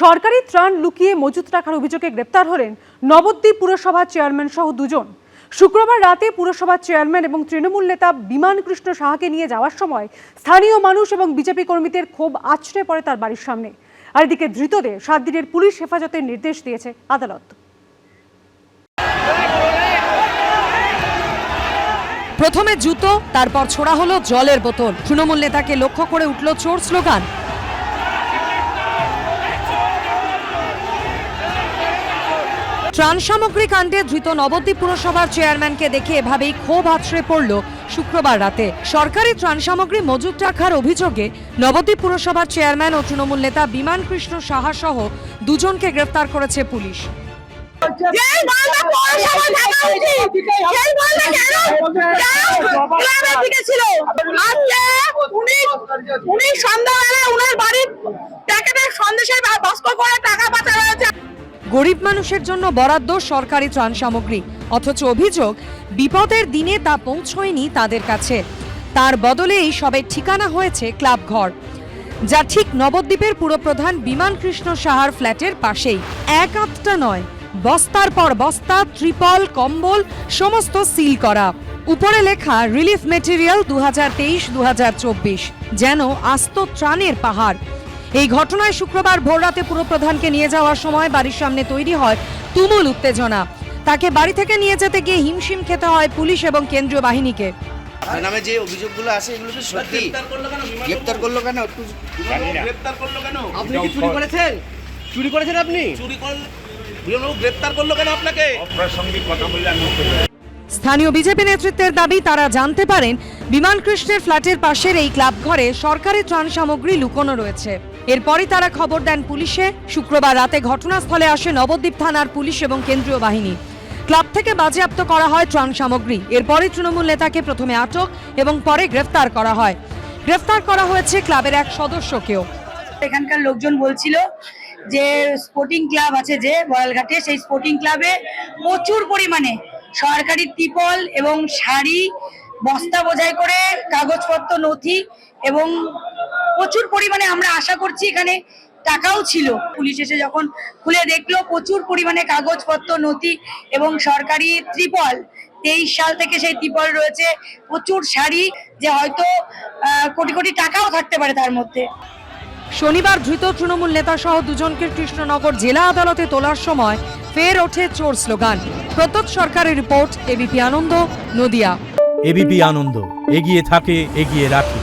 সরকারি ত্রাণ লুকিয়ে মজুত রাখার অভিযোগে গ্রেপ্তার হলেন নবদ্বীপ পুরসভার চেয়ারম্যান সহ দুজন। শুক্রবার রাতে পুরসভার চেয়ারম্যান এবং তৃণমূল নেতা বিমান কৃষ্ণ সাহাকে নিয়ে যাওয়ার সময় স্থানীয় মানুষ এবং বিজেপি কর্মীদের ক্ষোভ আছড়ে পড়ে তার বাড়ির সামনে। আর এদিকে ধৃতদের 7 দিনের পুলিশ হেফাজতের নির্দেশ দিয়েছে আদালত। প্রথমে জুতো, তারপর ছোড়া হলো জলের বোতল। তৃণমূল নেতাকে লক্ষ্য করে উঠল চোর স্লোগান। ত্রাণ সামগ্রী কাণ্ডে ধৃত নবদ্বীপ পুরসভার চেয়ারম্যানকে দেখে এভাবেই ক্ষোভ আছড়ে পড়ল শুক্রবার রাতে। সরকারি ত্রাণ সামগ্রী মজুত রাখার অভিযোগে নবদ্বীপ পুরসভার চেয়ারম্যান ও তৃণমূল নেতা বিমান কৃষ্ণ সাহা সহ দুজনকে গ্রেফতার করেছে পুলিশ। গরিব মানুষের জন্য বরাদ্দ সরকারি ত্রাণ সামগ্রী, অথচ অভিযোগ বিপদের দিনে তা পৌঁছয়নি তাদের কাছে। তার বদলে এই সবের ঠিকানা হয়েছে ক্লাব ঘর, যা ঠিক নবদ্বীপের পুরপ্রধান বিমান কৃষ্ণ সাহার ফ্ল্যাটের পাশেই। এক আধটা নয়, বস্তার পর বস্তা, ত্রিপল, কম্বল সমস্ত সিল করা। উপরে লেখা রিলিফ মেটেরিয়াল 2023-2024, যেন আস্ত ত্রাণের পাহাড়। এই ঘটনায় শুক্রবার ভোররাতে পুরপ্রধানকে নিয়ে যাওয়ার সময় বাড়ির সামনে তৈরি হয় তুমুল উত্তেজনা। তাকে বাড়ি থেকে নিয়ে যেতে গিয়ে হিমশিম খেতে হয় পুলিশ এবং কেন্দ্রীয় বাহিনীকে। আপনার নামে যে অভিযোগগুলো আছে এগুলো কি সত্যি? গ্রেফতার করলো কেন? গ্রেফতার করলো কেন? আপনি কি চুরি করেছেন? চুরি করেছেন আপনি? চুরি করল গ্রেফতার করলো কেন আপনাকে? অপ্রাসঙ্গিক কথা বললে আমি স্থানীয় বিজেপি নেতৃত্বের দাবি, তারা জানতে পারেন বিমান কৃষ্ণের ফ্ল্যাটের পাশের এই ক্লাব ঘরে সরকারি ত্রাণ সামগ্রী লুকোনো রয়েছে। এরপরই তারা খবর দেন পুলিশে। শুক্রবার রাতে ঘটনাস্থলে আসে নবদ্বীপ থানার পুলিশ এবং কেন্দ্রীয় বাহিনী। ক্লাব থেকে বাজেয়াপ্ত করা হয় ত্রাণ সামগ্রী। এরপরই তৃণমূল নেতাকে প্রথমে আটক এবং পরে গ্রেফতার করা হয়। গ্রেফতার করা হয়েছে ক্লাবের এক সদস্যকেও। এখানকার লোকজন বলছিল যে স্পোর্টিং ক্লাব আছে যে বড়ালঘাটে, সেই স্পোর্টিং ক্লাবে প্রচুর পরিমাণে সরকারি ত্রিপল এবং শাড়ি, বস্তা বোঝাই করে কাগজপত্র, নথি এবং প্রচুর পরিমাণে, আমরা আশা করছি এখানে টাকাও ছিল। পুলিশ এসে যখন খুলে দেখলো প্রচুর পরিমাণে কাগজপত্র, নথি এবং সরকারি ত্রিপল, 23 সাল থেকে সেই ত্রিপল রয়েছে, প্রচুর শাড়ি, যে হয়তো কোটি কোটি টাকাও থাকতে পারে তার মধ্যে। শনিবার ধৃত তৃণমূল নেতা সহ দুজনকে কৃষ্ণনগর জেলা আদালতে তোলার সময় ফের ওঠে চোর স্লোগান। প্রত্যুত সরকারের রিপোর্ট, এবিপি আনন্দ, নদিয়া। এবিপি আনন্দ, এগিয়ে থাকে, এগিয়ে রাখে।